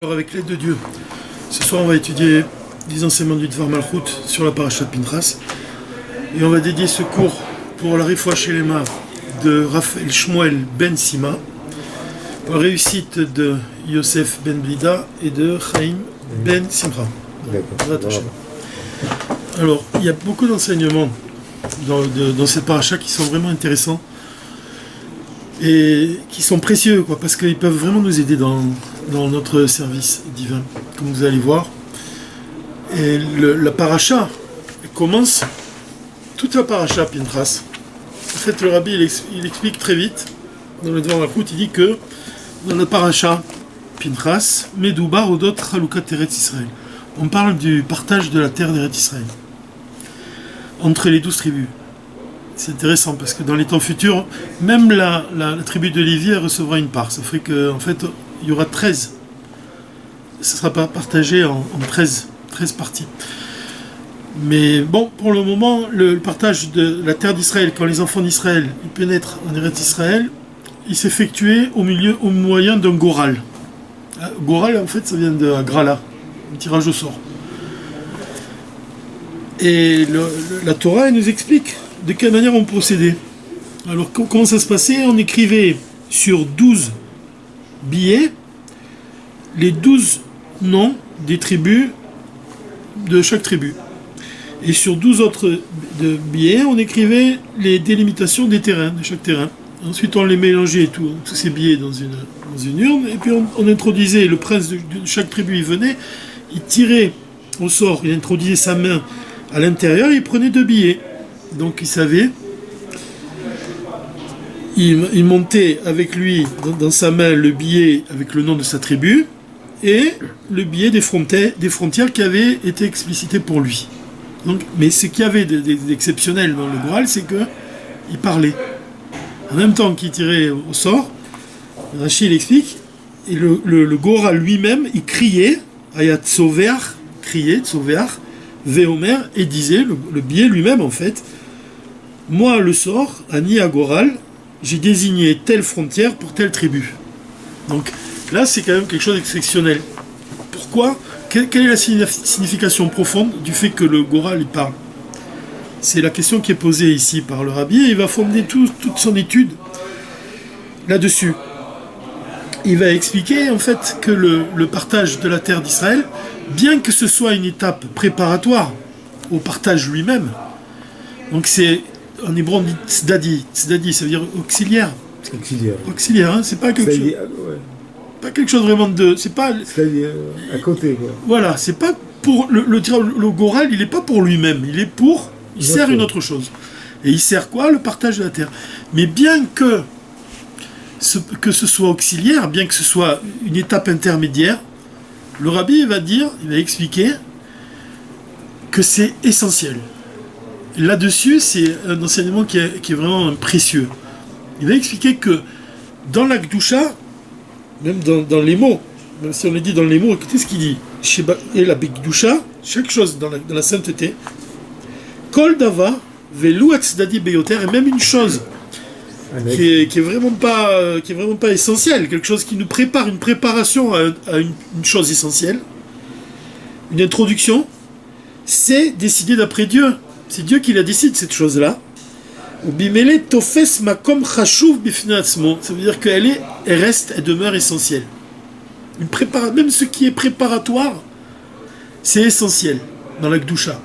Alors, avec l'aide de Dieu, ce soir on va étudier les enseignements du Dvar Malchut sur la paracha de Pinchas et on va dédier ce cours pour la Refoua Shelema de Raphaël Shmuel Ben Sima, pour la réussite de Yosef Ben Blida et de Chaim Ben Simcha. Alors, il y a beaucoup d'enseignements dans cette paracha qui sont vraiment intéressants et qui sont précieux, parce qu'ils peuvent vraiment nous aider dans notre service divin, comme vous allez voir. Et la paracha commence, toute la paracha Pinchas. En fait, le rabbi il explique très vite, dans le Dvar Malchut, il dit que dans la paracha Pinchas, Medoubar Odot Chalukat Eretz Israël. On parle du partage de la terre d'Eretz Israël entre les 12 tribus. C'est intéressant parce que dans les temps futurs, même la tribu de Lévi recevra une part. Ça fait qu'en fait, il y aura 13. Ça ne sera pas partagé en 13 parties. Mais bon, pour le moment, le partage de la terre d'Israël, quand les enfants d'Israël pénètrent en Eretz Israël, il s'effectuait au moyen d'un goral. Goral, en fait, ça vient de Grala, un tirage au sort. Et la Torah, elle nous explique de quelle manière on procédait. Alors, comment ça se passait? On écrivait sur 12 billets les 12 noms des tribus de chaque tribu. Et sur 12 autres billets, on écrivait les délimitations des terrains, de chaque terrain. Ensuite, on les mélangeait, tous ces billets dans une urne, et puis on introduisait, le prince de chaque tribu, il venait, il tirait au sort, il introduisait sa main à l'intérieur, il prenait 2 billets. Donc il savait, il montait avec lui dans sa main le billet avec le nom de sa tribu et le billet des frontières qui avaient été explicitées pour lui. Donc, mais ce qu'il y avait d'exceptionnel dans le Goral, c'est qu'il parlait. En même temps qu'il tirait au sort, Rachid explique, et le Goral lui-même, il criait, Ayat Tzover, criait, Tzover, Véomer, et disait, le billet lui-même en fait, moi le sort, Ani Agoral, j'ai désigné telle frontière pour telle tribu. Donc là c'est quand même quelque chose d'exceptionnel. Pourquoi? Quelle est la signification profonde du fait que le Goral il parle? C'est la question qui est posée ici par le rabbi, et il va fonder toute son étude là-dessus. Il va expliquer en fait que le partage de la terre d'Israël, bien que ce soit une étape préparatoire au partage lui-même, donc c'est, en hébreu on dit tzedadi, tzedadi ça veut dire auxiliaire. Auxiliaire, hein, c'est pas quelque chose. Pas quelque chose vraiment de. C'est pas. C'est-à-dire à côté, quoi. Voilà, c'est pas pour. Le Goral, il est pas pour lui-même, il est pour. Il sert une autre chose. Et il sert quoi? Le partage de la terre. Mais bien que ce soit auxiliaire, bien que ce soit une étape intermédiaire, le rabbi il va expliquer que c'est essentiel. Et là-dessus, c'est un enseignement qui est vraiment précieux. Il va expliquer que dans la Gdusha, même dans les mots, même si on le dit dans les mots, écoutez ce qu'il dit. Et la Gdusha, chaque chose dans la sainteté, Kol Dava, Velu Atzedadi Beyoter, et même une chose qui est vraiment pas essentielle, quelque chose qui nous prépare, une préparation à une chose essentielle, une introduction, c'est décider d'après Dieu. C'est Dieu qui la décide, cette chose-là. Bimele tofes makom chashuv bifnei atzmo. Ça veut dire qu'elle elle demeure essentielle. Même ce qui est préparatoire, c'est essentiel dans la Gdusha.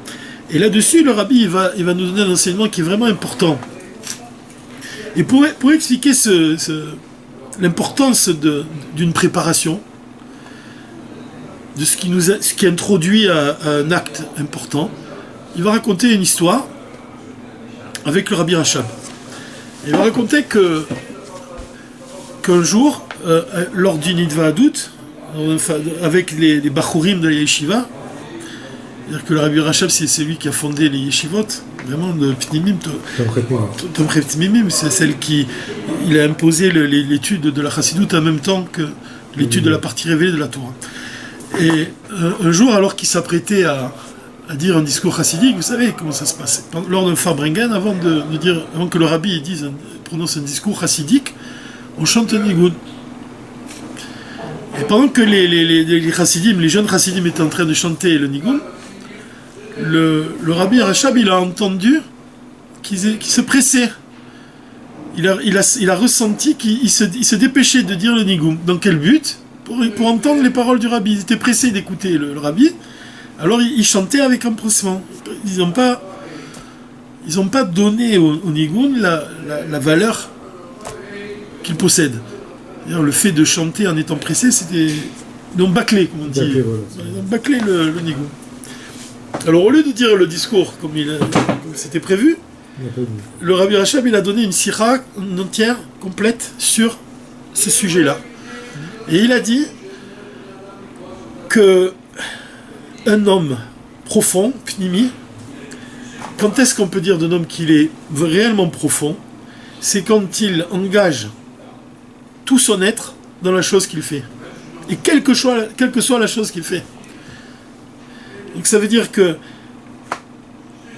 Et là-dessus, le rabbi il va nous donner un enseignement qui est vraiment important. Et pour expliquer l'importance d'une préparation, de ce qui introduit à un acte important, il va raconter une histoire avec le rabbi Rachab. Il va raconter qu'un jour, lors d'une Idva Adout, avec les Bachurim de la Yeshiva, c'est-à-dire que le rabbi Rachab, c'est lui qui a fondé les Yeshivot, vraiment de Pnimim, Tomchei Pnimim, c'est celle qui il a imposé l'étude de la Chassidoute en même temps que l'étude de la partie révélée de la Torah. Et un jour, alors qu'il s'apprêtait à dire un discours chassidique, vous savez comment ça se passe. Lors d'un Farbrengen, avant que le rabbi prononce un discours chassidique, on chante un nigoun. Et pendant que les chassidim, les jeunes chassidim étaient en train de chanter le nigun, le Rabbi Rachab, il a entendu qu'il se pressait. Il a ressenti qu'il se dépêchait de dire le nigun. Dans quel but? Pour entendre les paroles du Rabbi. Ils étaient pressés d'écouter le Rabbi. Alors ils chantaient avec empressement. Ils n'ont pas donné au nigun la valeur qu'il possède. D'ailleurs, le fait de chanter en étant pressé, c'était... Ils ont bâclé, comme on dit. Ils ont bâclé le nigun. Alors au lieu de dire le discours comme c'était prévu, le Rabbi Rachab, il a donné une sira entière, complète, sur ce sujet-là. Et il a dit que un homme profond, pnimi, quand est-ce qu'on peut dire d'un homme qu'il est réellement profond? C'est quand il engage tout son être dans la chose qu'il fait. Et quelle que soit la chose qu'il fait. Donc ça veut dire que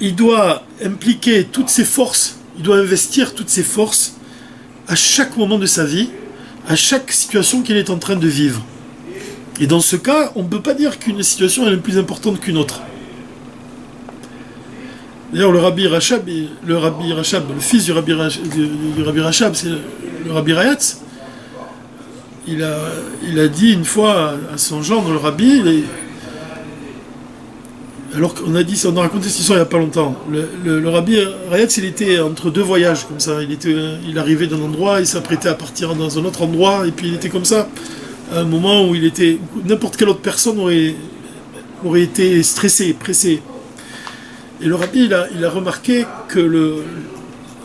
il doit impliquer toutes ses forces, il doit investir toutes ses forces à chaque moment de sa vie, à chaque situation qu'il est en train de vivre. Et dans ce cas, on ne peut pas dire qu'une situation est plus importante qu'une autre. D'ailleurs, le Rabbi Rachab, le fils du Rabbi Rachab, c'est le Rabbi Rayatz, il a dit une fois à son gendre, le Rabbi, alors qu'on a raconté cette histoire il n'y a pas longtemps. Le Rabbi Rayatz, il était entre deux voyages, comme ça. Il arrivait d'un endroit, il s'apprêtait à partir dans un autre endroit, et puis il était comme ça, à un moment où n'importe quelle autre personne aurait été stressé, pressé. Et le Rabbi, il a remarqué que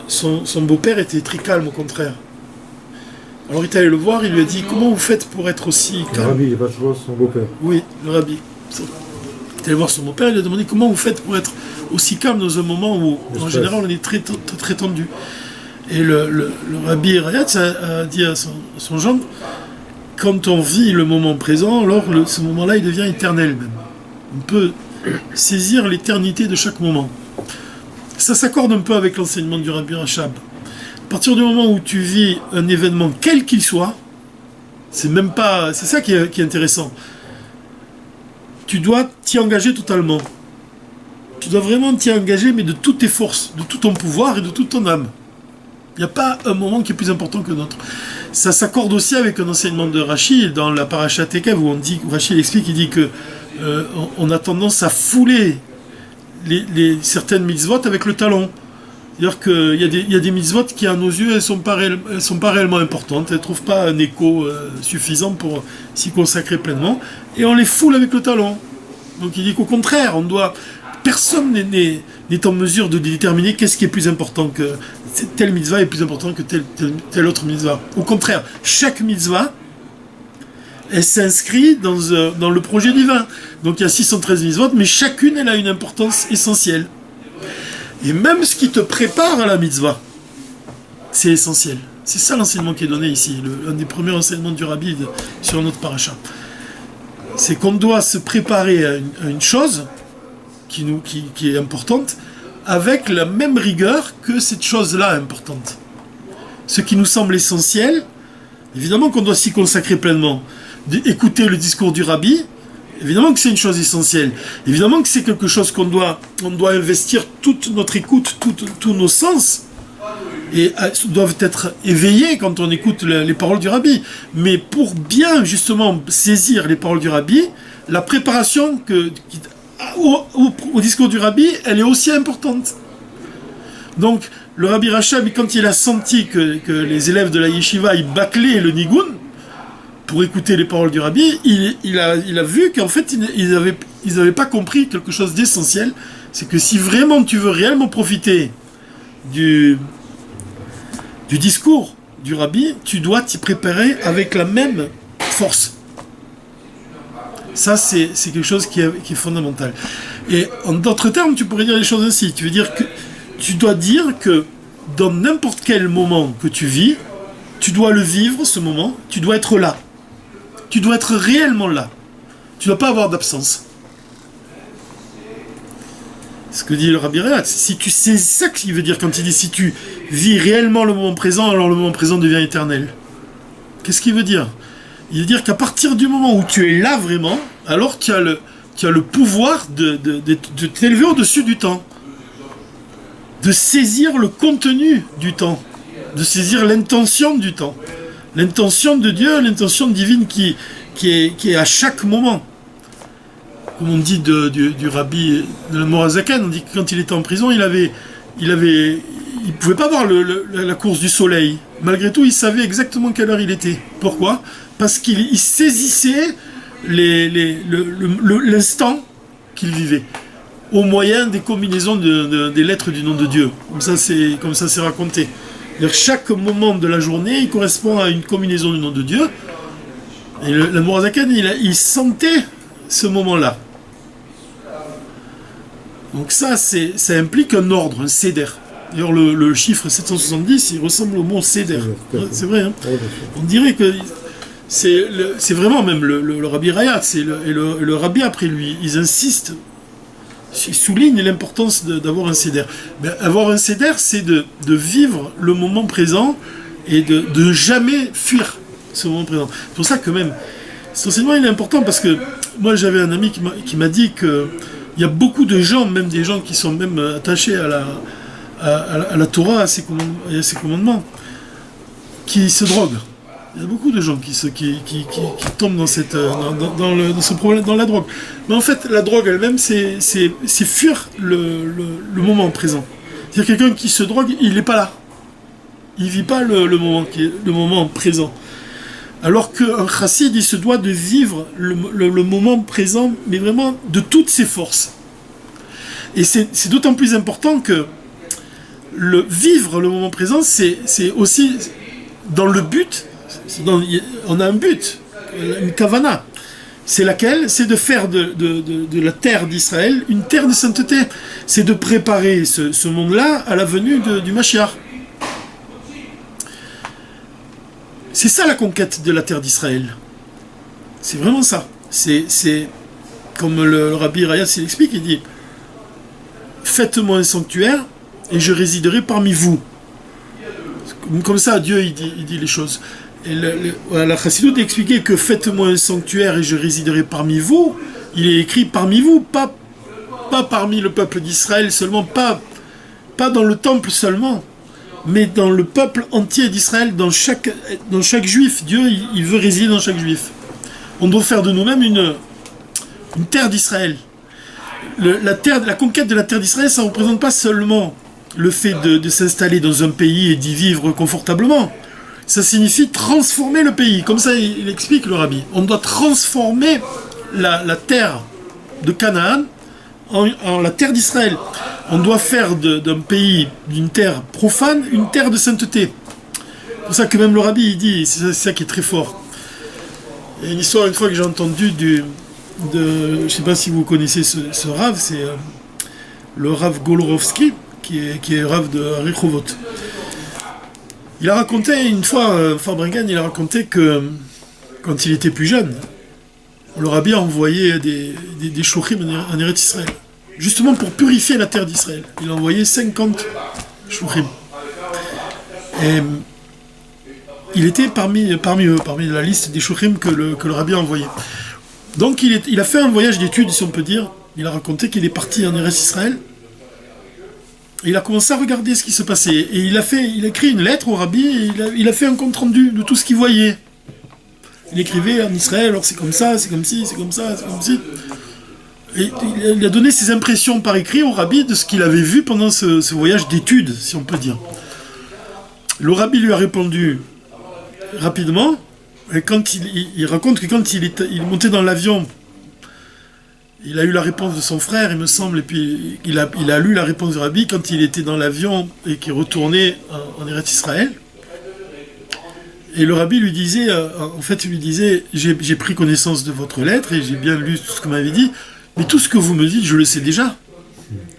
son beau-père était très calme, au contraire. Alors il est allé le voir, il lui a dit « Comment vous faites pour être aussi calme ?» Le Rabbi, il va se voir son beau-père. Oui, le Rabbi. Il est allé voir son beau-père, il lui a demandé « Comment vous faites pour être aussi calme dans un moment où, en général, on est très, très, très tendu ?» Et le Rabbi Rayatz a dit à son gendre « Quand on vit le moment présent, alors ce moment-là, il devient éternel même. On peut saisir l'éternité de chaque moment. » Ça s'accorde un peu avec l'enseignement du Rabbi Rachab. À partir du moment où tu vis un événement, quel qu'il soit, c'est ça qui est intéressant. Tu dois t'y engager totalement. Tu dois vraiment t'y engager, mais de toutes tes forces, de tout ton pouvoir et de toute ton âme. Il n'y a pas un moment qui est plus important que d'autres. Ça s'accorde aussi avec un enseignement de Rashi dans la Parashat Ekev, où Rashi explique, il dit que on a tendance à fouler certaines mitzvot avec le talon. C'est-à-dire qu'il y a des mitzvot qui, à nos yeux, elles sont pas réellement importantes, elles ne trouvent pas un écho suffisant pour s'y consacrer pleinement, et on les foule avec le talon. Donc il dit qu'au contraire, personne n'est en mesure de déterminer qu'est-ce qui est plus important que telle mitzvah est plus important que telle autre mitzvah. Au contraire, chaque mitzvah, elle s'inscrit dans le projet divin. Donc il y a 613 mitzvot, mais chacune, elle a une importance essentielle. Et même ce qui te prépare à la mitzvah, c'est essentiel. C'est ça l'enseignement qui est donné ici, un des premiers enseignements du Rabbi sur notre paracha. C'est qu'on doit se préparer à une chose qui est importante, avec la même rigueur que cette chose-là importante. Ce qui nous semble essentiel, évidemment qu'on doit s'y consacrer pleinement. Écouter le discours du Rabbi, évidemment que c'est une chose essentielle. Évidemment que c'est quelque chose qu'on doit investir toute notre écoute, tous nos sens, et doivent être éveillés quand on écoute les paroles du Rabbi. Mais pour bien justement saisir les paroles du Rabbi, la préparation au discours du Rabbi, elle est aussi importante. Donc le Rabbi Rachab, quand il a senti que les élèves de la yeshiva ils bâclaient le nigun pour écouter les paroles du Rabbi, il a vu qu'en fait ils avaient pas compris quelque chose d'essentiel. C'est que si vraiment tu veux réellement profiter du discours du Rabbi, tu dois t'y préparer avec la même force. Ça, c'est quelque chose qui est fondamental. Et en d'autres termes, tu pourrais dire les choses ainsi. Tu veux dire que tu dois dire que dans n'importe quel moment que tu vis, tu dois le vivre, ce moment, tu dois être là. Tu dois être réellement là. Tu ne dois pas avoir d'absence. Ce que dit le Rabbi Rayatz, c'est ça qu'il veut dire quand il dit si tu vis réellement le moment présent, alors le moment présent devient éternel. Qu'est-ce qu'il veut dire ? Il veut dire qu'à partir du moment où tu es là vraiment, alors tu as le pouvoir de t'élever au-dessus du temps, de saisir le contenu du temps, de saisir l'intention du temps, l'intention de Dieu, l'intention divine qui est à chaque moment. Comme on dit du rabbi de la Morazakan, on dit que quand il était en prison, il pouvait pas voir la course du soleil. Malgré tout, il savait exactement quelle heure il était. Pourquoi ? Parce qu'il saisissait l'instant qu'il vivait, au moyen des combinaisons des lettres du nom de Dieu. Comme ça, c'est raconté. C'est-à-dire, chaque moment de la journée, il correspond à une combinaison du nom de Dieu. Et la Morazakan, il sentait ce moment-là. Donc ça implique un ordre, un seder. D'ailleurs, le chiffre 770, il ressemble au mot seder. C'est vrai, hein. On dirait que c'est vraiment même le Rabbi Rayat, le Rabbi après lui, ils insistent, ils soulignent l'importance d'avoir un seder. Mais avoir un seder, c'est de vivre le moment présent et de jamais fuir ce moment présent. C'est pour ça que même, cet enseignement il est important parce que moi j'avais un ami qui m'a dit que il y a beaucoup de gens, même des gens qui sont même attachés à la Torah, à ses commandements, qui se droguent. Il y a beaucoup de gens qui tombent dans ce problème, dans la drogue. Mais en fait, la drogue elle-même, c'est fuir le moment présent. C'est-à-dire quelqu'un qui se drogue, il n'est pas là. Il ne vit pas le moment présent. Alors qu'un chassid, il se doit de vivre le moment présent, mais vraiment de toutes ses forces. Et c'est d'autant plus important que vivre le moment présent, c'est aussi dans le but, on a un but, une kavana. C'est laquelle ? C'est de faire de la terre d'Israël une terre de sainteté. C'est de préparer ce monde-là à la venue du Mashiach. C'est ça la conquête de la terre d'Israël. C'est vraiment ça. C'est comme le Rabbi Rayat l'explique, il dit « Faites-moi un sanctuaire et je résiderai parmi vous. » Comme ça, Dieu il dit les choses. Et la Chassidoute expliquait que « Faites-moi un sanctuaire et je résiderai parmi vous », il est écrit « parmi vous », pas parmi le peuple d'Israël seulement, pas dans le temple seulement, mais dans le peuple entier d'Israël, dans chaque juif. Dieu, il veut résider dans chaque juif. On doit faire de nous-mêmes une terre d'Israël. La conquête de la terre d'Israël, ça ne représente pas seulement le fait de s'installer dans un pays et d'y vivre confortablement. Ça signifie transformer le pays. Comme ça, il explique le Rabbi. On doit transformer la terre de Canaan en la terre d'Israël. On doit faire d'un pays, d'une terre profane, une terre de sainteté. C'est pour ça que même le Rabbi, il dit, c'est ça qui est très fort. Il y a une histoire, une fois que j'ai entendu je ne sais pas si vous connaissez ce Rav, c'est le Rav Golorovski, qui est Rav de Rehovot. Il a raconté une fois, Farbrengen, il a raconté que quand il était plus jeune, le Rabbi a envoyé des shouchim en Eretz Israël, justement pour purifier la terre d'Israël. Il a envoyé 50 shouchim. Et il était parmi eux, parmi la liste des shouchim que le Rabbi a envoyé. Donc il a fait un voyage d'études, si on peut dire. Il a raconté qu'il est parti en Eretz Israël. Et il a commencé à regarder ce qui se passait. Et il a écrit une lettre au Rabbi, et il a fait un compte rendu de tout ce qu'il voyait. Il écrivait en Israël, alors c'est comme ça, c'est comme ci, c'est comme ça, c'est comme ci. Et il a donné ses impressions par écrit au Rabbi de ce qu'il avait vu pendant ce voyage d'études, si on peut dire. Le Rabbi lui a répondu rapidement. Et quand il raconte que quand il montait dans l'avion, il a eu la réponse de son frère, il me semble, et puis il a lu la réponse du Rabbi quand il était dans l'avion et qu'il retournait en Eretz Israël. Et le Rabbi lui disait, j'ai pris connaissance de votre lettre et j'ai bien lu tout ce que vous m'avez dit, mais tout ce que vous me dites, je le sais déjà.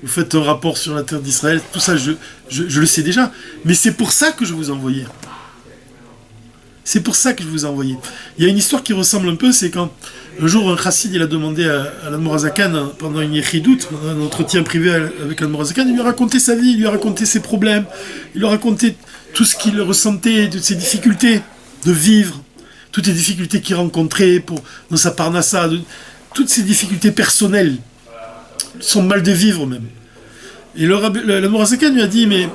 Vous faites un rapport sur la terre d'Israël, tout ça, je le sais déjà. Mais c'est pour ça que je vous ai envoyé. C'est pour ça que je vous ai envoyé. Il y a une histoire qui ressemble un peu, c'est quand un jour un chassid il a demandé à l'Admorazakan pendant une yechidout, un entretien privé avec l'Admorazakan, il lui a raconté sa vie, il lui a raconté ses problèmes, il lui a raconté tout ce qu'il ressentait, toutes ses difficultés de vivre, toutes les difficultés qu'il rencontrait dans sa parnassa, toutes ces difficultés personnelles, son mal de vivre même. Et le Morazakan lui a dit, mais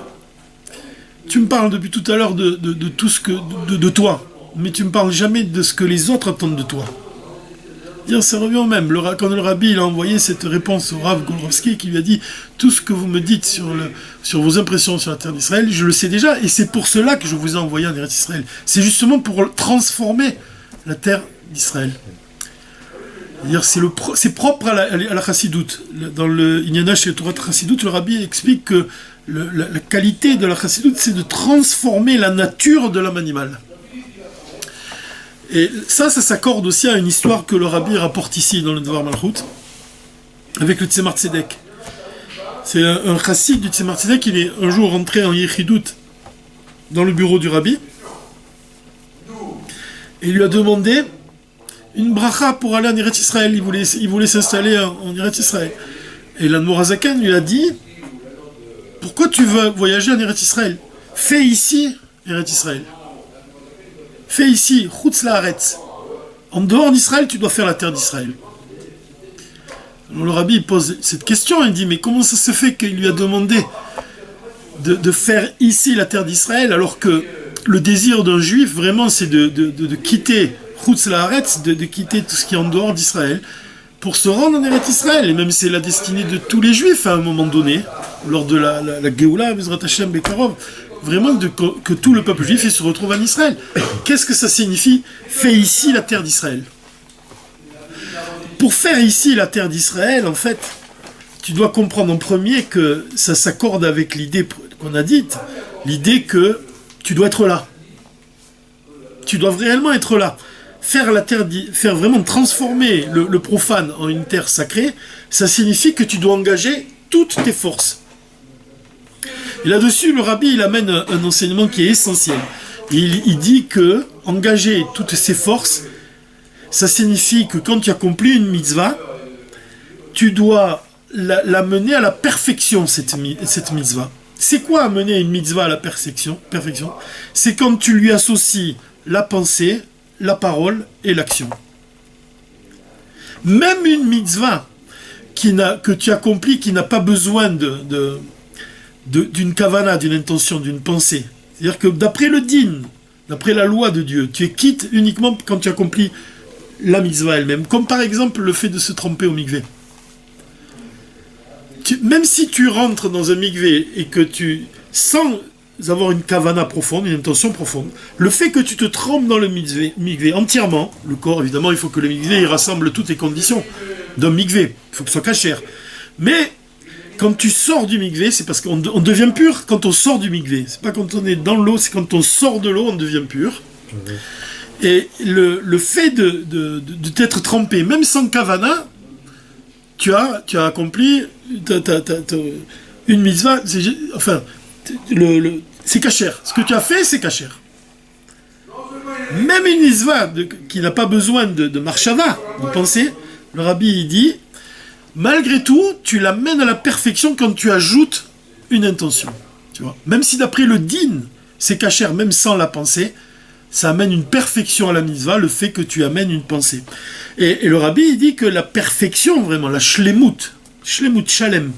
tu me parles depuis tout à l'heure de tout ce que de toi, mais tu me parles jamais de ce que les autres attendent de toi. Ça revient au même. Quand le rabbi il a envoyé cette réponse au Rav Golovski qui lui a dit tout ce que vous me dites sur vos impressions sur la terre d'Israël, je le sais déjà, et c'est pour cela que je vous ai envoyé en Eretz Israël. C'est justement pour transformer la terre d'Israël. C'est propre à la chassidoute. Dans le Inyana chez Torah chassidoute, le rabbi explique que la qualité de la chassidoute, c'est de transformer la nature de l'âme animale. Et ça s'accorde aussi à une histoire que le rabbi rapporte ici dans le Devar Malchut, avec le Tzemar Tzedek. C'est un chassid du Tzemar Tzedek, il est un jour rentré en Yechidout dans le bureau du rabbi, et il lui a demandé une bracha pour aller en Eretz Israël. Il voulait s'installer en Eretz Israël. Et l'Admorazakan lui a dit, pourquoi tu veux voyager en Eretz Israël? Fais ici Eretz Israël. Fais ici, Chutz Laaretz. En dehors d'Israël, tu dois faire la terre d'Israël. Alors le rabbi pose cette question, il dit, mais comment ça se fait qu'il lui a demandé de faire ici la terre d'Israël, alors que le désir d'un juif, vraiment, c'est de quitter Chutz Laaretz, de quitter tout ce qui est en dehors d'Israël, pour se rendre en Eretz Israël. Et même c'est la destinée de tous les juifs à un moment donné, lors de la Géoula, Bezrat Hashem Bekarov, vraiment que tout le peuple juif se retrouve en Israël. Qu'est-ce que ça signifie? Fais ici la terre d'Israël. Pour faire ici la terre d'Israël, en fait, tu dois comprendre en premier que ça s'accorde avec l'idée qu'on a dite, l'idée que tu dois être là. Tu dois réellement être là. Faire vraiment transformer le profane en une terre sacrée, ça signifie que tu dois engager toutes tes forces. Et là-dessus, le rabbi, il amène un enseignement qui est essentiel. Il dit que engager toutes ses forces, ça signifie que quand tu accomplis une mitzvah, tu dois la mener à la perfection, cette mitzvah. C'est quoi amener une mitzvah à la perfection? C'est quand tu lui associes la pensée, la parole et l'action. Même une mitzvah que tu accomplis, qui n'a pas besoin d'une kavana, d'une intention, d'une pensée. C'est-à-dire que d'après le din, d'après la loi de Dieu, tu es quitte uniquement quand tu accomplis la mitzvah elle-même. Comme par exemple le fait de se tremper au mikvé. Même si tu rentres dans un mikvé et que sans avoir une kavana profonde, une intention profonde, le fait que tu te trempes dans le mikvé entièrement, le corps évidemment, il faut que le mikvé il rassemble toutes les conditions d'un mikvé, il faut que ce soit cachère. Mais quand tu sors du mikvé, c'est parce qu'on devient pur quand on sort du mikvé. C'est pas quand on est dans l'eau, c'est quand on sort de l'eau, on devient pur. Et le fait de t'être trempé, même sans kavana, tu as accompli une mitzvah, c'est cachère. Ce que tu as fait, c'est cachère. Même une mitzvah qui n'a pas besoin de marshava, de pensée, le rabbi il dit, malgré tout, tu l'amènes à la perfection quand tu ajoutes une intention. Tu vois, même si d'après le din, c'est cachère, même sans la pensée, ça amène une perfection à la mitzvah, le fait que tu amènes une pensée. Et le rabbi, il dit que la perfection, vraiment, la shlemut shalem.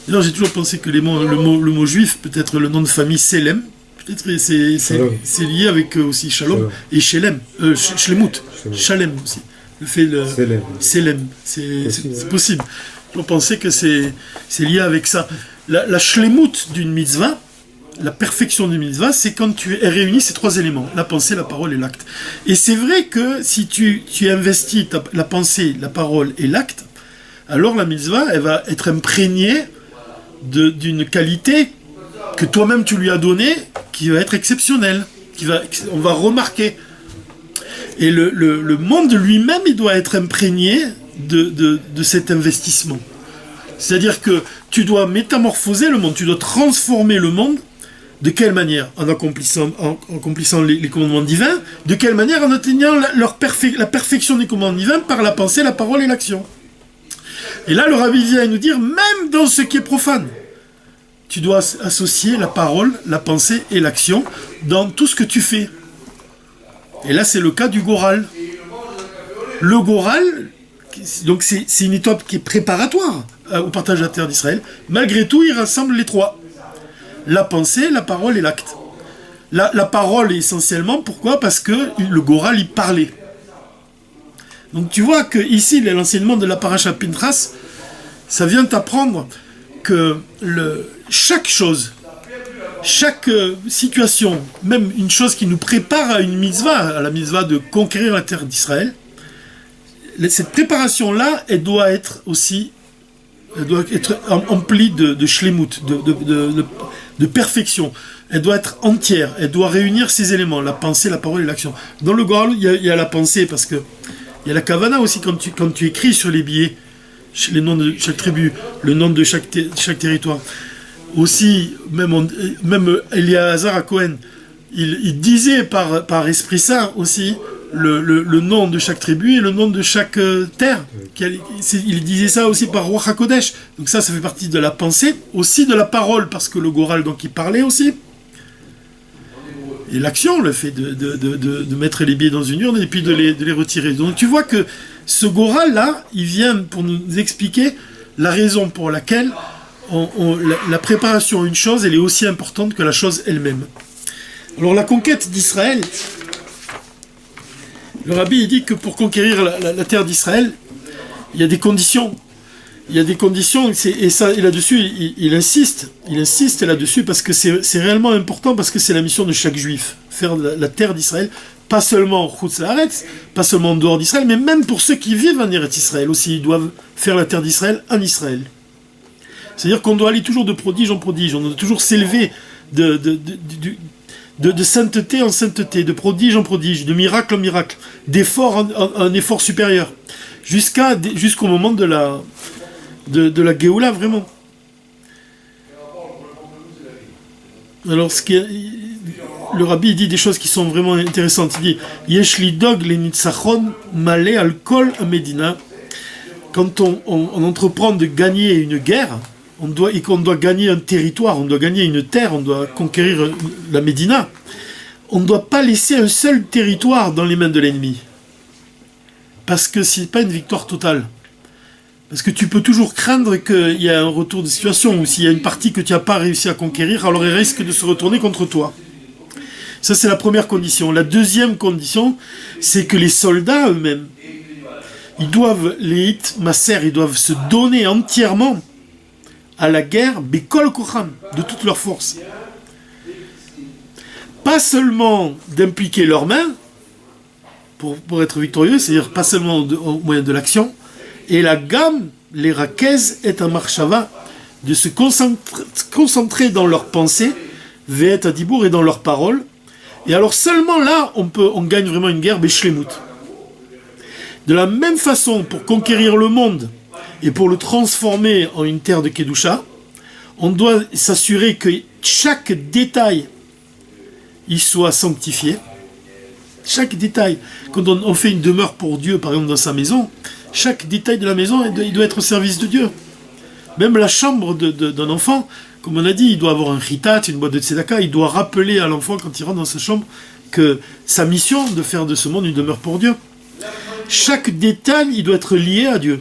Alors, j'ai toujours pensé que le mot juif, peut-être le nom de famille Selem, peut-être c'est lié avec aussi Shalom, et Shelem, shlemut, Shalem aussi. Le fait Selem, c'est possible. Je pensais que c'est lié avec ça. La shlemut d'une mitzvah, la perfection d'une mitzvah, c'est quand tu réunis ces trois éléments, la pensée, la parole et l'acte. Et c'est vrai que si tu investis la pensée, la parole et l'acte, alors la mitzvah, elle va être imprégnée d'une qualité que toi-même tu lui as donnée, qui va être exceptionnelle, on va remarquer. Et le monde lui-même, il doit être imprégné de cet investissement. C'est-à-dire que tu dois métamorphoser le monde, tu dois transformer le monde. De quelle manière? En accomplissant les commandements divins. De quelle manière? En atteignant la perfection des commandements divins par la pensée, la parole et l'action. Et là, le rabbi vient nous dire, même dans ce qui est profane, tu dois associer la parole, la pensée et l'action dans tout ce que tu fais. Et là, c'est le cas du Goral. Le Goral, donc c'est une étape qui est préparatoire au partage de la terre d'Israël. Malgré tout, il rassemble les trois. La pensée, la parole et l'acte. La parole, essentiellement, pourquoi? Parce que le Goral, il parlait. Donc tu vois que ici, l'enseignement de la paracha Pintras, ça vient t'apprendre que chaque chose, chaque situation, même une chose qui nous prépare à une mitzvah, à la mitzvah de conquérir la terre d'Israël, cette préparation-là, elle doit être aussi, elle doit être emplie de shlemut, de perfection. Elle doit être entière, elle doit réunir ces éléments, la pensée, la parole et l'action. Dans le Goral, il y a la pensée, parce que il y a la kavana aussi, quand tu écris sur les billets, les noms de chaque tribu, le nom de chaque territoire. Aussi, même Eliezer à Cohen, il disait par Esprit Saint aussi le nom de chaque tribu et le nom de chaque terre. Il disait ça aussi par Ruach HaKodesh. Donc ça fait partie de la pensée, aussi de la parole, parce que le Goral, donc, il parlait aussi. Et l'action, le fait de mettre les billets dans une urne et puis de les retirer. Donc tu vois que ce Goral-là, il vient pour nous expliquer la raison pour laquelle la préparation à une chose, elle est aussi importante que la chose elle-même. Alors la conquête d'Israël, le rabbi il dit que pour conquérir la terre d'Israël, il y a des conditions. Il y a des conditions, et là-dessus, il insiste là-dessus, parce que c'est réellement important, parce que c'est la mission de chaque juif, faire la terre d'Israël, pas seulement en Chutz Laaretz, pas seulement en dehors d'Israël, mais même pour ceux qui vivent en Eretz Israël aussi, ils doivent faire la terre d'Israël en Israël. C'est-à-dire qu'on doit aller toujours de prodige en prodige, on doit toujours s'élever de sainteté en sainteté, de prodige en prodige, de miracle en miracle, d'effort en effort supérieur, jusqu'au moment de la Géoula, vraiment. Alors, le rabbi dit des choses qui sont vraiment intéressantes. Il dit Yesh lidog le nitzachon malé al kol medina. Quand on entreprend de gagner une guerre, qu'on doit gagner un territoire, on doit gagner une terre, on doit conquérir la Médina, on ne doit pas laisser un seul territoire dans les mains de l'ennemi. Parce que ce n'est pas une victoire totale. Parce que tu peux toujours craindre qu'il y ait un retour de situation, ou s'il y a une partie que tu n'as pas réussi à conquérir, alors il risque de se retourner contre toi. Ça, c'est la première condition. La deuxième condition, c'est que les soldats eux-mêmes, ils doivent se donner entièrement à la guerre, Bekol Kocham, de toute leur force. Pas seulement d'impliquer leurs mains pour être victorieux, c'est-à-dire pas seulement au moyen de l'action, et la gamme, les rakez est un marshava, de se concentrer dans leurs pensées, ve'et adibour, et dans leurs paroles. Et alors seulement là, on gagne vraiment une guerre, beshlemut. De la même façon, pour conquérir le monde et pour le transformer en une terre de Kedusha, on doit s'assurer que chaque détail il soit sanctifié. Chaque détail. Quand on fait une demeure pour Dieu, par exemple dans sa maison, chaque détail de la maison, il doit être au service de Dieu. Même la chambre d'un enfant, comme on a dit, il doit avoir un chitat, une boîte de tzedaka, il doit rappeler à l'enfant quand il rentre dans sa chambre que sa mission de faire de ce monde une demeure pour Dieu. Chaque détail, il doit être lié à Dieu.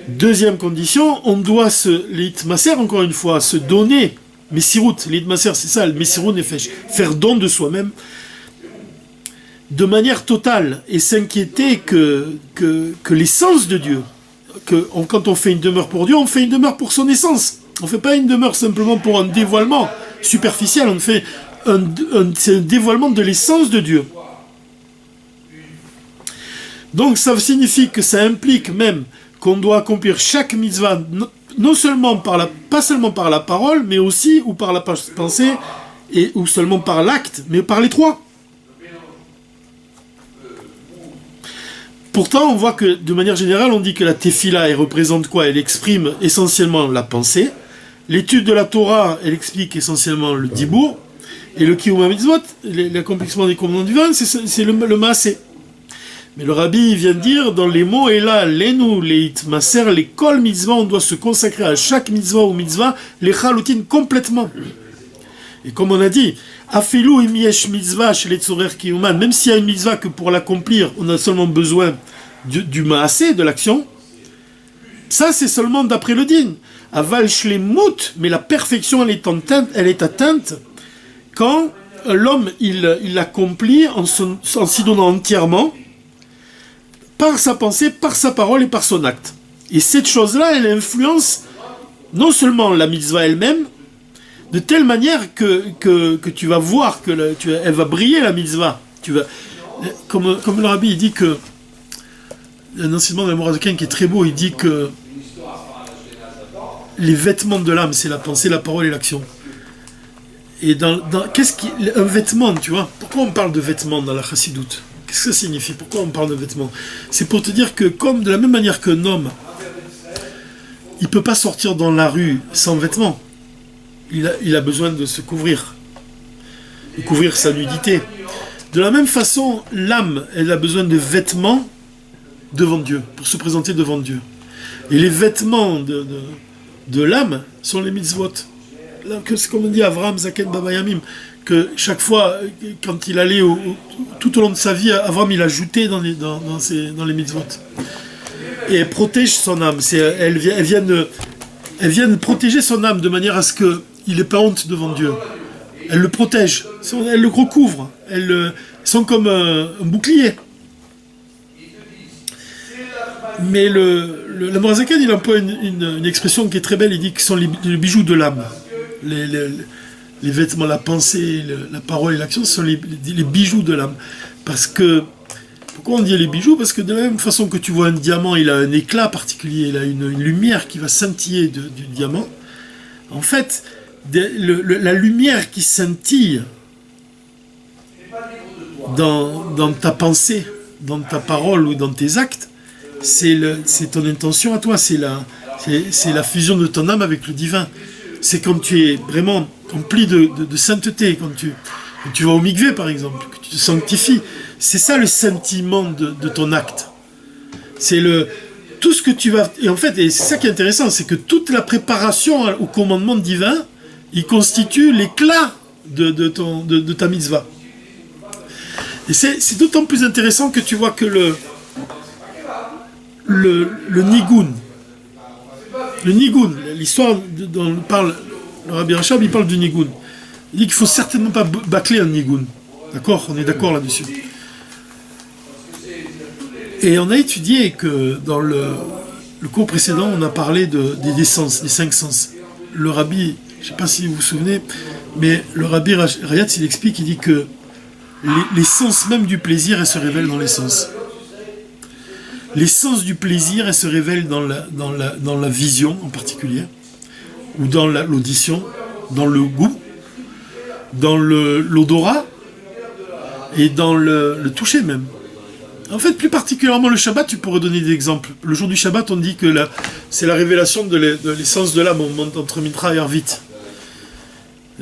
Deuxième condition, on doit l'itmaser, encore une fois, se donner, messirut, l'itmaser, c'est ça, le messirut nefesh, faire don de soi-même, de manière totale, et s'inquiéter que l'essence de Dieu, quand on fait une demeure pour Dieu, on fait une demeure pour son essence. On ne fait pas une demeure simplement pour un dévoilement superficiel, on fait c'est un dévoilement de l'essence de Dieu. Donc ça signifie que ça implique même qu'on doit accomplir chaque mitzvah, non seulement pas seulement par la parole, mais aussi ou par la pensée, ou seulement par l'acte, mais par les trois. Pourtant, on voit que, de manière générale, on dit que la tefila, elle représente quoi? Elle exprime essentiellement la pensée. L'étude de la Torah, elle explique essentiellement le dibour. Et le kiyum mitzvot, l'accomplissement des commandements divins, c'est le maasé. Mais le rabbi vient de dire, dans les mots, et là, l'enu, les itmaser, les kol mitzvah, on doit se consacrer à chaque mitzvah ou mitzvah, les chaloutin complètement. Et comme on a dit, Afelu imiesh mitzvah chez les tzorer kiyuman, même s'il y a une mitzvah que pour l'accomplir, on a seulement besoin du maasé, de l'action, ça c'est seulement d'après le din. Aval shlemut, mais la perfection elle est atteinte quand l'homme il l'accomplit en s'y donnant entièrement, par sa pensée, par sa parole et par son acte. Et cette chose-là, elle influence non seulement la mitzvah elle-même, de telle manière que tu vas voir elle va briller la mitzvah. Comme le rabbi il dit que, un enseignement de la Morazaken qui est très beau, il dit que les vêtements de l'âme, c'est la pensée, la parole et l'action. Et un vêtement, tu vois, pourquoi on parle de vêtements dans la chassidoute? Qu'est-ce que ça signifie? Pourquoi on parle de vêtements? C'est pour te dire que, comme de la même manière qu'un homme, il ne peut pas sortir dans la rue sans vêtements, il a besoin de se couvrir, de couvrir sa nudité. De la même façon, l'âme, elle a besoin de vêtements devant Dieu, pour se présenter devant Dieu. Et les vêtements de l'âme sont les mitzvot. C'est comme on dit Avram Zaken Baba Yamim, que chaque fois, quand il allait tout au long de sa vie, Avram il ajoutait dans les mitzvot. Et elle protège son âme. Elle vient de protéger son âme de manière à ce qu'il n'ait pas honte devant Dieu. Elle le protège, elle le recouvre, elles sont comme un bouclier. Mais le Morazaken, il emploie une expression qui est très belle, il dit que ce sont les bijoux de l'âme. Les vêtements, la pensée, la parole et l'action, ce sont les bijoux de l'âme. Parce que, pourquoi on dit les bijoux? Parce que de la même façon que tu vois un diamant, il a un éclat particulier, il a une lumière qui va scintiller du diamant. En fait, la lumière qui scintille dans ta pensée, dans ta parole ou dans tes actes, c'est ton intention à toi, c'est la fusion de ton âme avec le divin. C'est quand tu es vraiment rempli de sainteté, quand tu vas au mikvé par exemple, que tu te sanctifies. C'est ça le sentiment de ton acte. C'est tout ce que tu vas... Et en fait, et c'est ça qui est intéressant, c'est que toute la préparation au commandement divin, il constitue l'éclat de ta mitzvah. Et c'est d'autant plus intéressant que tu vois que le nigun, l'histoire dont parle le Rabbi Rachab, il parle du nigun. Il dit qu'il ne faut certainement pas bâcler un nigun. D'accord? On est d'accord là-dessus. Et on a étudié que dans le cours précédent, on a parlé des sens, des 5 sens. Le Rabbi, je ne sais pas si vous vous souvenez, mais le Rabbi Rayatz, il explique, il dit que les sens même du plaisir, elles se révèlent dans les sens. Les sens du plaisir, elles se révèlent dans la vision en particulier, ou dans l'audition, dans le goût, dans l'odorat, et dans le toucher même. En fait, plus particulièrement le Shabbat, tu pourrais donner des exemples. Le jour du Shabbat, on dit que c'est la révélation de l'essence de l'âme, on monte entre Mitra et Arvit.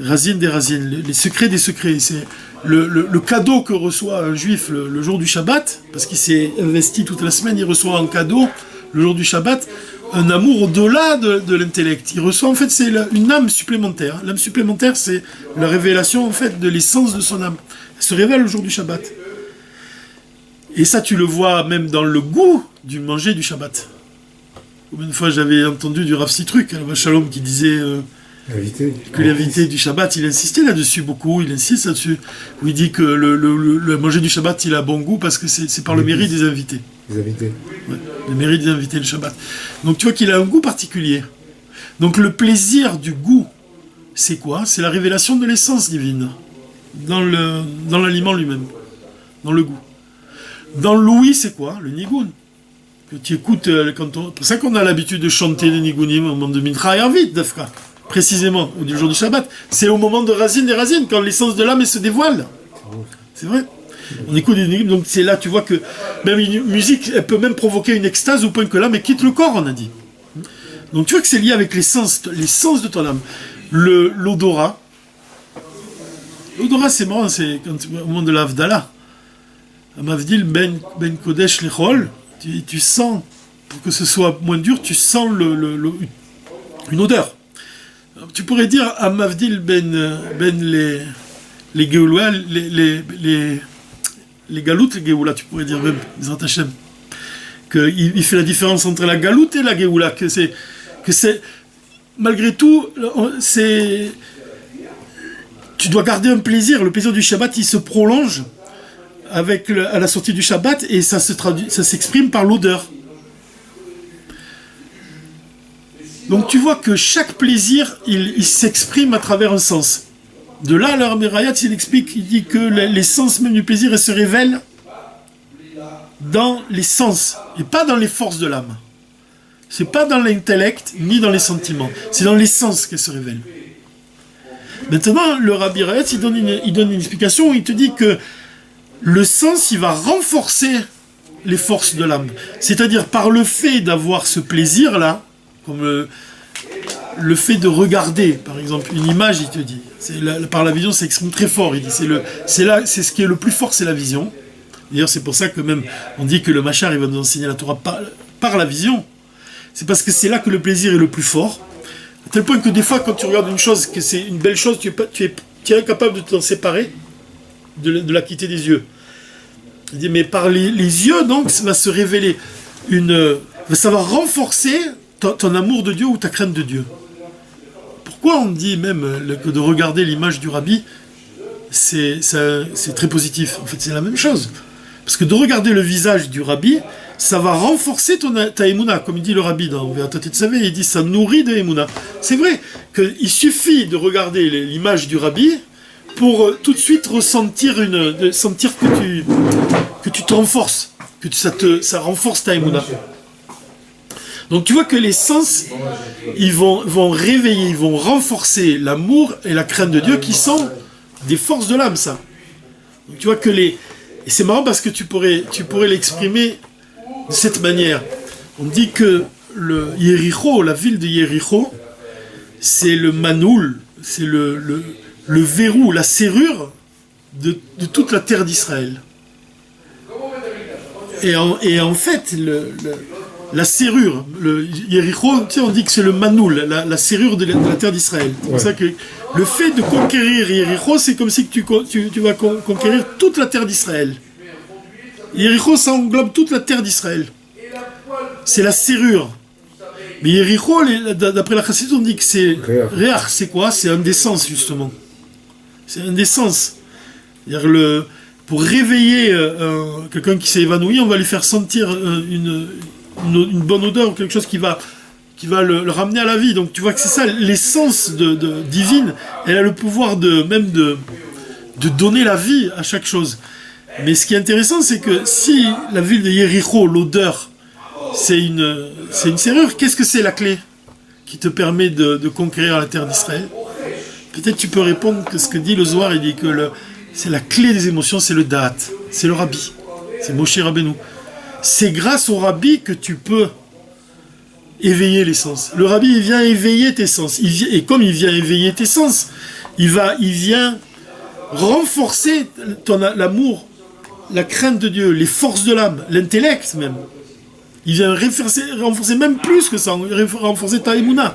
Racines des racines, les secrets des secrets. C'est le cadeau que reçoit un juif le jour du Shabbat, parce qu'il s'est investi toute la semaine, il reçoit en cadeau, le jour du Shabbat, un amour au-delà de l'intellect. Il reçoit, en fait, c'est une âme supplémentaire. L'âme supplémentaire, c'est la révélation, en fait, de l'essence de son âme. Elle se révèle le jour du Shabbat. Et ça, tu le vois même dans le goût du manger du Shabbat. Une fois, j'avais entendu du Rav Sitruk, Alav Shalom, qui disait que l'invité du Shabbat, il insistait là-dessus beaucoup, il insiste là-dessus, où il dit que le manger du Shabbat, il a bon goût parce que c'est par le mérite des invités. Les invités. Ouais, le mérite des invités, le Shabbat. Donc tu vois qu'il a un goût particulier. Donc le plaisir du goût, c'est quoi? C'est la révélation de l'essence divine dans l'aliment lui-même, dans le goût. Dans l'ouïe, c'est quoi? Le nigun. Que tu écoutes, c'est pour ça qu'on a l'habitude de chanter les nigunim au moment de Mincha et Arvit, Dafka, précisément, ou du jour du Shabbat. C'est au moment de Razine des Razines, quand l'essence de l'âme se dévoile. C'est vrai. On écoute des nigunim, donc c'est là, tu vois que même une musique, elle peut même provoquer une extase au point que l'âme quitte le corps, on a dit. Donc tu vois que c'est lié avec l'essence de ton âme. L'odorat. L'odorat, c'est marrant, c'est au moment de l'Avdallah. Amavdil ben kodesh lechol, tu sens, pour que ce soit moins dur, tu sens une odeur. Tu pourrais dire à Mavdil ben les Géoula, les Galoutes, les Géoula, tu pourrais dire même, les Antachem, qu'il fait la différence entre la Galoute et la Géoula, que c'est malgré tout, tu dois garder un plaisir. Le plaisir du Shabbat, il se prolonge à la sortie du Shabbat et ça s'exprime par l'odeur. Donc tu vois que chaque plaisir, il s'exprime à travers un sens. De là, le Rabbi Rayat, il dit que l'essence même du plaisir, elle se révèle dans les sens et pas dans les forces de l'âme. C'est pas dans l'intellect ni dans les sentiments, c'est dans les sens qu'elle se révèle. Maintenant, le Rabbi Rayat, il donne une explication où il te dit que le sens, il va renforcer les forces de l'âme. C'est-à-dire par le fait d'avoir ce plaisir-là, comme le fait de regarder, par exemple, une image, il te dit, par la vision, ça exprime très fort. Il dit, c'est ce qui est le plus fort, c'est la vision. D'ailleurs, c'est pour ça que même on dit que le Machar, il va nous enseigner la Torah par la vision. C'est parce que c'est là que le plaisir est le plus fort. À tel point que des fois, quand tu regardes une chose, que c'est une belle chose, tu es incapable de t'en séparer, de la quitter des yeux. Il dit, mais par les yeux, donc, ça va se révéler ça va renforcer ton amour de Dieu ou ta crainte de Dieu. Pourquoi on dit même que de regarder l'image du Rabbi, c'est très positif? En fait, c'est la même chose. Parce que de regarder le visage du Rabbi, ça va renforcer ta émouna, comme il dit le Rabbi dans Ve'atat Tetzaveh, il dit ça nourrit de émouna. C'est vrai qu'il suffit de regarder l'image du Rabbi pour tout de suite sentir que tu te renforces, que ça renforce ta émouna. Donc tu vois que les sens, ils vont réveiller, ils vont renforcer l'amour et la crainte de Dieu qui sont des forces de l'âme, ça. Donc tu vois que et c'est marrant parce que tu pourrais l'exprimer de cette manière. On dit que le Yéricho, la ville de Yéricho, c'est le manoul, c'est le verrou, la serrure de toute la terre d'Israël. Et en fait, la serrure, le Yéricho, tu sais, on dit que c'est le manoul, la serrure de la terre d'Israël. C'est pour ça que le fait de conquérir Yéricho, c'est comme si tu vas conquérir toute la terre d'Israël. Yéricho, ça englobe toute la terre d'Israël. C'est la serrure. Mais Yéricho, d'après la Chassidut, on dit que c'est... Réach, c'est quoi? C'est un des sens, justement. C'est un des sens. C'est-à-dire pour réveiller quelqu'un qui s'est évanoui, on va lui faire sentir une bonne odeur, quelque chose qui va le ramener à la vie. Donc tu vois que c'est ça, l'essence divine, elle a le pouvoir de donner la vie à chaque chose. Mais ce qui est intéressant, c'est que si la ville de Yéricho, l'odeur, c'est une serrure, qu'est-ce que c'est la clé qui te permet de conquérir la terre d'Israël? Peut-être tu peux répondre que ce que dit le Zohar, il dit que c'est la clé des émotions, c'est le Da'at, c'est le Rabbi, c'est Moshe Rabbeinu. C'est grâce au Rabbi que tu peux éveiller les sens. Le Rabbi, il vient éveiller tes sens. Et comme il vient éveiller tes sens, il vient renforcer l'amour, la crainte de Dieu, les forces de l'âme, l'intellect même. Il vient renforcer même plus que ça, renforcer ta émouna.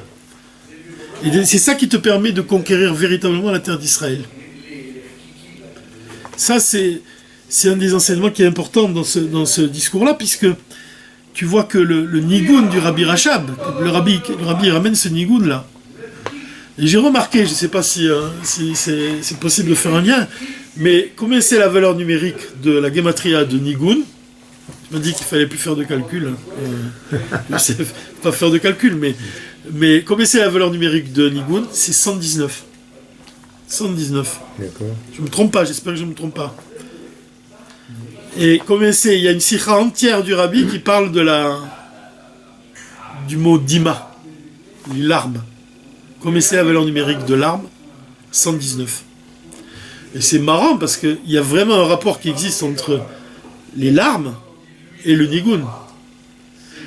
Et c'est ça qui te permet de conquérir véritablement la terre d'Israël. Ça, c'est un des enseignements qui est important dans ce discours-là, puisque tu vois que le nigoun du Rabbi Rachab, le Rabbi ramène ce nigoun-là. Et j'ai remarqué, je ne sais pas si c'est possible de faire un lien, mais combien c'est la valeur numérique de la gematria de nigoun? Tu m'as dit qu'il ne fallait plus faire de calcul. Je ne sais pas faire de calcul, mais combien c'est la valeur numérique de nigoun? C'est 119. 119. D'accord. Je ne me trompe pas, j'espère que je ne me trompe pas. Et combien c'est? Il y a une sikha entière du Rabbi qui parle du mot dima, les larmes. Combien c'est la valeur numérique de larmes? 119. Et c'est marrant parce qu'il y a vraiment un rapport qui existe entre les larmes et le nigoun.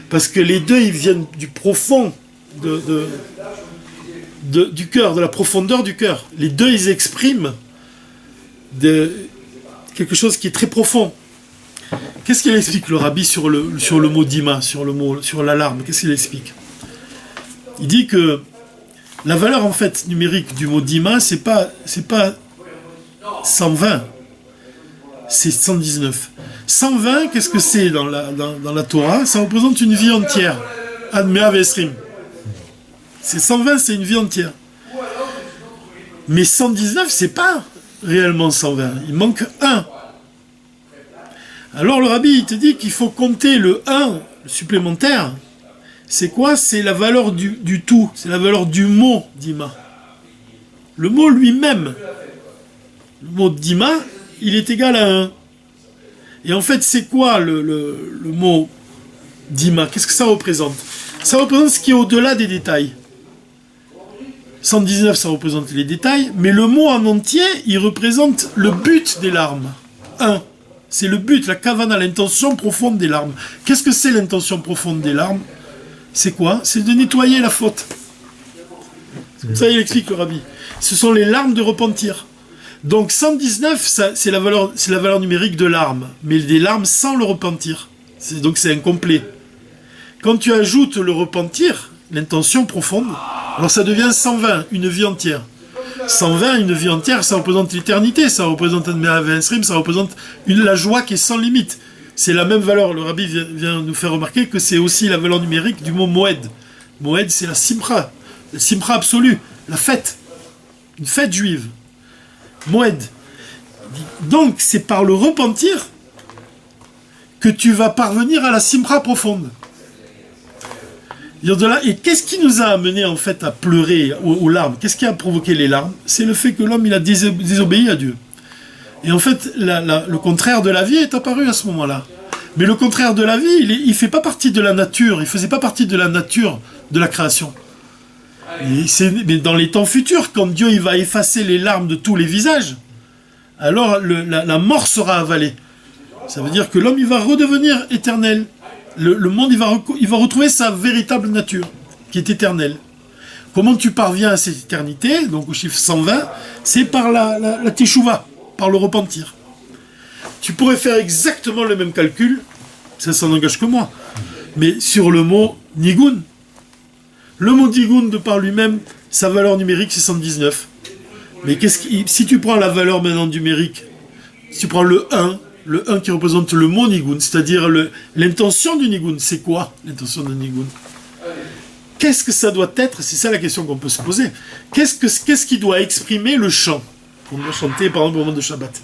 Parce que les deux, ils viennent du profond du cœur, de la profondeur du cœur. Les deux, ils expriment quelque chose qui est très profond. Qu'est-ce qu'il explique le Rabbi sur le mot dima, sur l'alarme? Qu'est-ce qu'il explique? Il dit que La valeur en fait numérique du mot dima, c'est pas 120, c'est 119. 120, qu'est-ce que c'est dans la Torah? Ça représente une vie entière. Admea Vesrim. C'est 120, c'est une vie entière. Mais 119, c'est pas réellement 120. Il manque 1. Alors le rabbi, il te dit qu'il faut compter le 1 supplémentaire. C'est quoi? C'est la valeur du tout. C'est la valeur du mot dima. Le mot lui-même. Le mot dima, il est égal à 1. Et en fait, c'est quoi le mot dima? Qu'est-ce que ça représente? Ça représente ce qui est au-delà des détails. 119, ça représente les détails, mais le mot en entier, il représente le but des larmes. 1. C'est le but, la kavana, l'intention profonde des larmes. Qu'est-ce que c'est l'intention profonde des larmes? C'est quoi? C'est de nettoyer la faute. Ça, il explique le rabbi. Ce sont les larmes de repentir. Donc 119, c'est la valeur numérique de larmes, mais des larmes sans le repentir. Donc c'est incomplet. Quand tu ajoutes le repentir, l'intention profonde, alors ça devient 120, une vie entière. 120, une vie entière, ça représente l'éternité, ça représente ça représente la joie qui est sans limite. C'est la même valeur, le rabbi vient nous faire remarquer que c'est aussi la valeur numérique du mot moed. Moed, c'est la simcha absolue, la fête, une fête juive. Moed. Donc, c'est par le repentir que tu vas parvenir à la simcha profonde. Et qu'est-ce qui nous a amené en fait à pleurer aux larmes? Qu'est-ce qui a provoqué les larmes? C'est le fait que l'homme il a désobéi à Dieu. Et en fait, le contraire de la vie est apparu à ce moment-là. Mais le contraire de la vie, il ne fait pas partie de la nature. Il ne faisait pas partie de la nature de la création. Mais dans les temps futurs, quand Dieu il va effacer les larmes de tous les visages, alors la mort sera avalée. Ça veut dire que l'homme il va redevenir éternel. Le monde il va retrouver sa véritable nature, qui est éternelle. Comment tu parviens à cette éternité, donc au chiffre 120, c'est par la teshuva, par le repentir. Tu pourrais faire exactement le même calcul, ça n'engage que moi, mais sur le mot nigun. Le mot nigun, de par lui-même, sa valeur numérique c'est 119. Mais si tu prends la valeur maintenant numérique, si tu prends le 1 qui représente le mot nigun, c'est-à-dire l'intention du nigun, c'est quoi l'intention du nigun? Qu'est-ce que ça doit être? C'est ça la question qu'on peut se poser. Qu'est-ce qui doit exprimer le chant? On doit chanter par exemple au moment de Shabbat.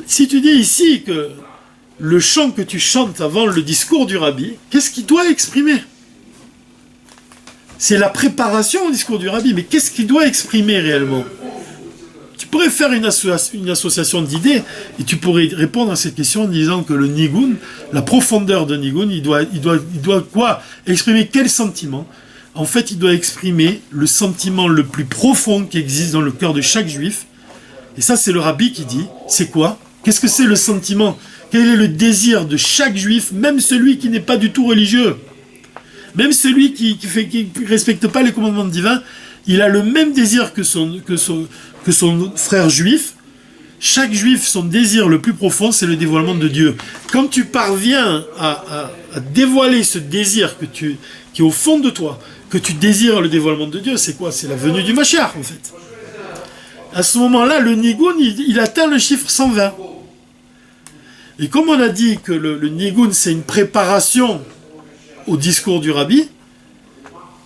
Si tu dis ici que le chant que tu chantes avant le discours du rabbi, qu'est-ce qu'il doit exprimer? C'est la préparation au discours du rabbi, mais qu'est-ce qu'il doit exprimer réellement? Tu pourrais faire une association d'idées et tu pourrais répondre à cette question en disant que le nigun, la profondeur de nigun, il doit quoi? Exprimer quel sentiment? En fait, il doit exprimer le sentiment le plus profond qui existe dans le cœur de chaque juif. Et ça, c'est le rabbi qui dit, c'est quoi? Qu'est-ce que c'est le sentiment? Quel est le désir de chaque juif, même celui qui n'est pas du tout religieux? Même celui qui ne respecte pas les commandements divins, il a le même désir que son frère juif. Chaque juif, son désir le plus profond, c'est le dévoilement de Dieu. Quand tu parviens à dévoiler ce désir qui est au fond de toi, que tu désires le dévoilement de Dieu, c'est quoi? C'est la venue du Mashiach, en fait. À ce moment-là, le nigun, il atteint le chiffre 120. Et comme on a dit que le nigun, c'est une préparation au discours du rabbi,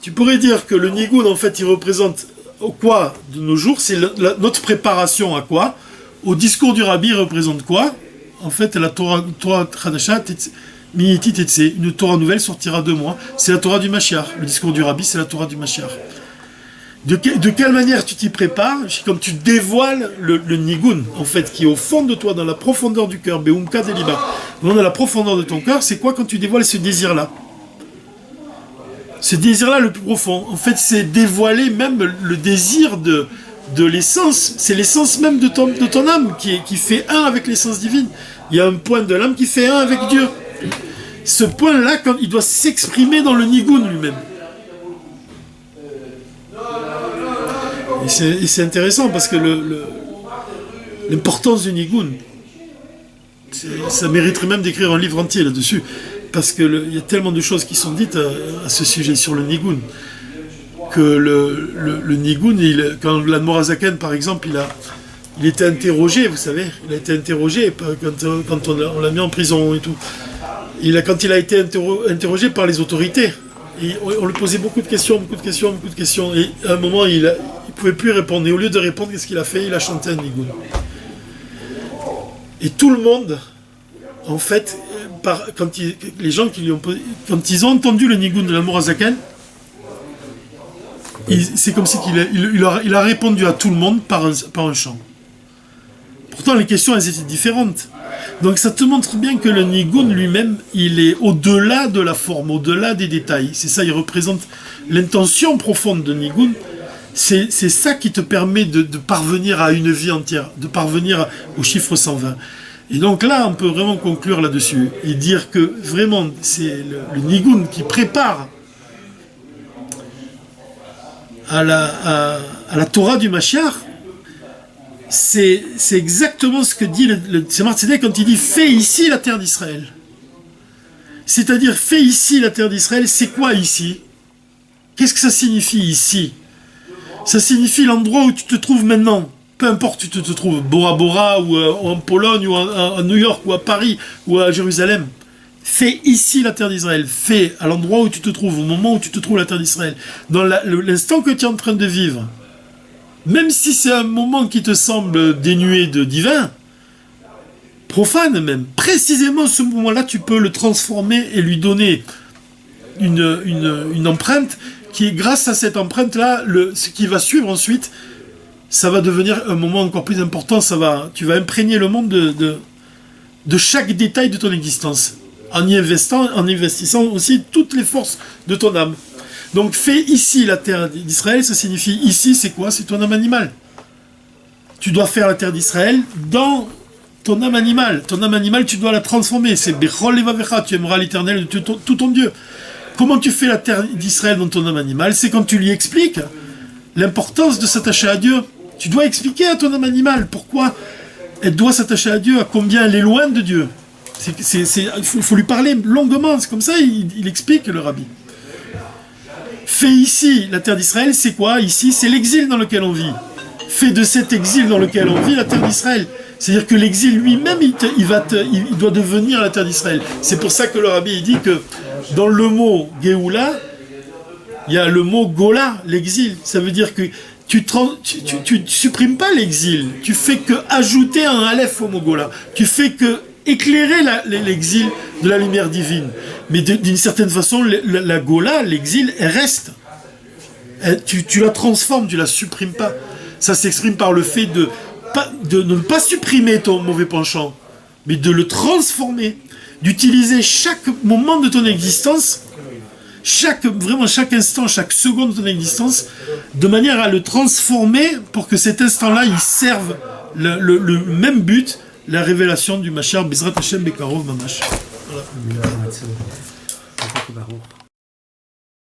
tu pourrais dire que le nigun, en fait, il représente quoi de nos jours? C'est notre préparation à quoi? Au discours du rabbi, il représente quoi? En fait, la Torah Chadasha, Miniti Tetse, une Torah nouvelle sortira de moi. C'est la Torah du Mashiach. Le discours du rabbi, c'est la Torah du Mashiach. De quelle manière tu t'y prépares? Quand tu dévoiles le nigun, en fait, qui est au fond de toi, dans la profondeur du cœur, Beumka Deliba, dans la profondeur de ton cœur, c'est quoi quand tu dévoiles ce désir-là? Ce désir-là le plus profond, en fait, c'est dévoiler même le désir de l'essence. C'est l'essence même de ton âme qui fait un avec l'essence divine. Il y a un point de l'âme qui fait un avec Dieu. Ce point-là, il doit s'exprimer dans le nigun lui-même. Et c'est intéressant parce que l'importance du nigun, ça mériterait même d'écrire un livre entier là-dessus. Parce qu'il y a tellement de choses qui sont dites à ce sujet sur le nigun. que le Nigun, quand l'Admorazaken, par exemple, il était interrogé, vous savez, il a été interrogé quand on l'a mis en prison et tout. Quand il a été interrogé par les autorités, on lui posait beaucoup de questions. Et à un moment, il ne pouvait plus répondre. Et au lieu de répondre, qu'est-ce qu'il a fait? Il a chanté un Nigun. Et tout le monde, en fait, les gens qui lui ont posé, quand ils ont entendu le Nigun de l'Admorazaken, c'est comme si il a répondu à tout le monde par un chant. Pourtant, les questions, elles étaient différentes. Donc ça te montre bien que le Nigun lui-même, il est au-delà de la forme, au-delà des détails. C'est ça, il représente l'intention profonde de Nigun. C'est ça qui te permet de parvenir à une vie entière, de parvenir au chiffre 120. Et donc là, on peut vraiment conclure là-dessus et dire que vraiment, c'est le Nigun qui prépare à la Torah du Mashiach. C'est exactement ce que dit le Tzemar Tzedek quand il dit « Fais ici la terre d'Israël ». C'est-à-dire « Fais ici la terre d'Israël », c'est quoi ici? Qu'est-ce que ça signifie ici? Ça signifie l'endroit où tu te trouves maintenant. Peu importe où tu te trouves, Bora Bora, ou en Pologne, ou à New York, ou à Paris, ou à Jérusalem. Fais ici la terre d'Israël. Fais à l'endroit où tu te trouves, au moment où tu te trouves la terre d'Israël. Dans l'instant que tu es en train de vivre. Même si c'est un moment qui te semble dénué de divin, profane même, précisément ce moment-là, tu peux le transformer et lui donner une empreinte qui est, grâce à cette empreinte-là, ce qui va suivre ensuite, ça va devenir un moment encore plus important. Tu vas imprégner le monde de chaque détail de ton existence, en investissant aussi toutes les forces de ton âme. Donc, fais ici la terre d'Israël, ça signifie ici, c'est quoi? C'est ton âme animale. Tu dois faire la terre d'Israël dans ton âme animale. Ton âme animale, tu dois la transformer. C'est Bechol Levavecha, tu aimeras l'Éternel de tout ton Dieu. Comment tu fais la terre d'Israël dans ton âme animale? C'est quand tu lui expliques l'importance de s'attacher à Dieu. Tu dois expliquer à ton âme animale pourquoi elle doit s'attacher à Dieu, à combien elle est loin de Dieu. Il faut lui parler longuement, c'est comme ça, il explique, le rabbi. Fais ici la terre d'Israël, c'est quoi? Ici, c'est l'exil dans lequel on vit. Fais de cet exil dans lequel on vit la terre d'Israël. C'est-à-dire que l'exil lui-même, il doit devenir la terre d'Israël. C'est pour ça que le rabbi dit que dans le mot Géoula, il y a le mot Gola, l'exil. Ça veut dire que tu supprimes pas l'exil. Tu fais que ajouter un aleph au mot Gola. Tu fais que éclairer l'exil de la lumière divine. Mais d'une certaine façon, la Gola, l'exil, elle reste. Tu la transformes, tu la supprimes pas. Ça s'exprime par le fait de ne pas supprimer ton mauvais penchant, mais de le transformer, d'utiliser chaque moment de ton existence, chaque instant, chaque seconde de ton existence, de manière à le transformer pour que cet instant-là, il serve le même but, la révélation du Mashiach Bezrat Hashem Bekarov Mamash. Voilà.